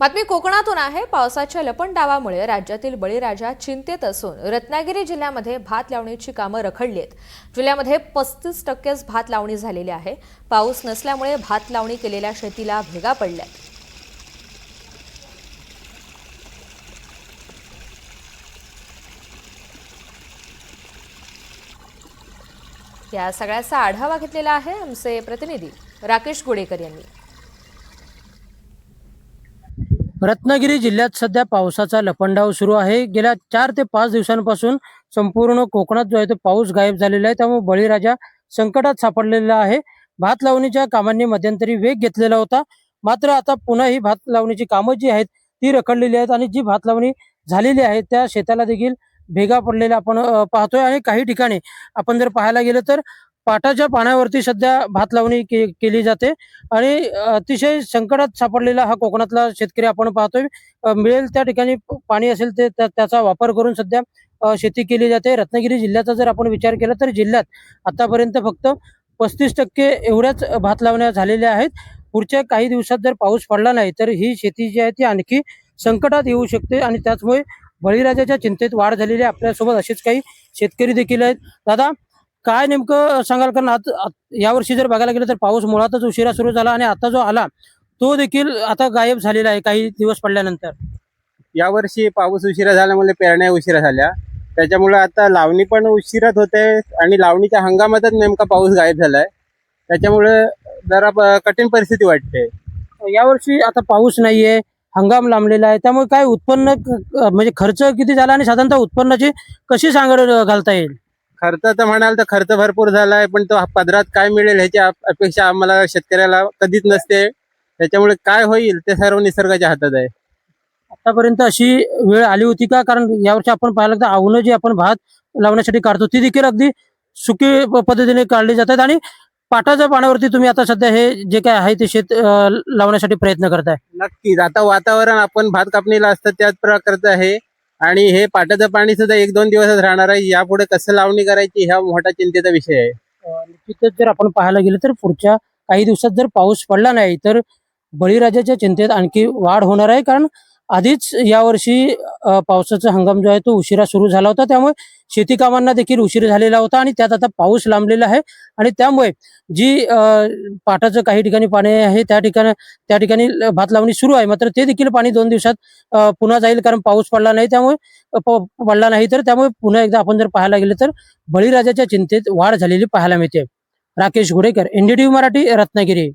बातमी कोकणातून आहे। पावसाच्या लपंडावामुळे राज्यातील बळीराजा चिंतेत असून रत्नागिरी जिल्ह्यामध्ये भात लावणीची कामं रखडली आहेत। जिल्ह्यामध्ये 35% भात लावणी झालेली आहे। पाऊस नसल्यामुळे भात लावणी केलेल्या शेतीला भेगा पडल्यात। या सगळ्याचा आढावा घेतलेला आहे आमचे प्रतिनिधी राकेश गोडेकर यांनी। रत्नागिरी जिल्ह्यात सध्या पावसाचा लपंडाव सुरू आहे। गेल्या 4 ते 5 दिवसांपासून संपूर्ण कोकणात जो आहे तो पाऊस गायब झालेला आहे, त्यामुळे बळीराजा संकटात सापडलेला आहे। भात लावणीच्या कामांनी मध्यंतरी वेग घेतलेला होता, मात्र आता पुन्हा ही भात लावणीची कामं जी आहेत ती रखडलेली आहेत आणि जी भात लावणी झालेली आहे त्या शेताला देखील भेगा पडलेल्या आपण पाहतोय। आणि काही ठिकाणी आपण जर पाहायला गेलं तर पाटाच्या पाण्यावरती सध्या भात लावणी केली जाते आणि अतिशय संकटात सापडलेला हा कोकणातला शेतकरी आपण पाहतोय। मिळेल त्या ठिकाणी पाणी असेल ते त्याचा वापर करून सध्या शेती केली जाते। रत्नागिरी जिल्ह्याचा जर आपण विचार केला तर जिल्ह्यात आतापर्यंत फक्त 35% एवढ्याच भात लावण्या झालेल्या आहेत। पुढच्या काही दिवसात जर पाऊस पडला नाही तर ही शेती जी आहे ती आणखी संकटात येऊ शकते आणि त्याचमुळे बळीराजाच्या चिंतेत वाढ झालेली आहे। आपल्यासोबत असेच काही शेतकरी देखील आहेत। दादा, काय नेमकं सांगाल? कारण यावर्षी जर बघायला गेलं तर पाऊस मुळातच उशिरा सुरू झाला आणि आता जो आला तो देखील आता गायब झालेला आहे काही दिवस पडल्यानंतर। यावर्षी पाऊस उशिरा झाल्यामुळे पेरण्या उशिरा झाल्या, त्याच्यामुळे आता लावणी पण उशिरात होते आणि लावणीच्या हंगामातच नेमका पाऊस गायब झालाय, त्याच्यामुळे जरा कठीण परिस्थिती वाटते। यावर्षी आता पाऊस नाहीये, हंगाम लांबलेला आहे, त्यामुळे काय उत्पन्न म्हणजे खर्च किती झाला आणि साधारणतः उत्पन्नाची कशी सांगड घालता येईल? खर्च तर म्हणाल तर खर्च भरपूर झालाय, पण तो पदरात काय मिळेल ह्याची अपेक्षा आम्हाला शेतकऱ्याला कधीच नसते। त्याच्यामुळे काय होईल ते सर्व निसर्गाच्या हातात आहे। आतापर्यंत अशी वेळ आली होती का? कारण यावर्षी आपण पाहिलं तर आवनं जी आपण भात लावण्यासाठी काढतो ती देखील अगदी सुकी पद्धतीने काढली जातात आणि पाटाच्या पाण्यावरती तुम्ही आता सध्या हे जे काय आहे ते शेत लावण्यासाठी प्रयत्न करताय। नक्कीच आता वातावरण आपण भात कापणीला असतं त्याच प्रकारचं आहे आणि हे पाटाचं पाणी सुद्धा 1-2 दिवसच राहणार आहे। यापुढे कसं लावणी करायची हा मोठा चिंतेचा विषय आहे। निश्चितच जर आपण पाहायला गेलं तर पुढच्या काही दिवसात जर पाऊस पडला नाही तर बळीराजाच्या चिंतेत आणखी वाढ होणार आहे। कारण आधीच यावर्षी पावसाचा हंगाम जो आहे तो उशिरा सुरू झाला होता, त्यामुळे शेती कामांना देखील उशीर झालेला होता आणि त्यात आता पाऊस लांबलेला आहे आणि त्यामुळे जी पाटाचं काही ठिकाणी पाणी आहे त्या ठिकाणी भात लावणी सुरू आहे, मात्र ते देखील पाणी 2 दिवसात पुन्हा जाईल, कारण पाऊस पडला नाही पडला नाही तर त्यामुळे पुन्हा एकदा आपण जर पाहायला गेलं तर बळीराजाच्या चिंतेत वाढ झालेली पाहायला मिळते। राकेश गोडेकर, NDTV मराठी, रत्नागिरी।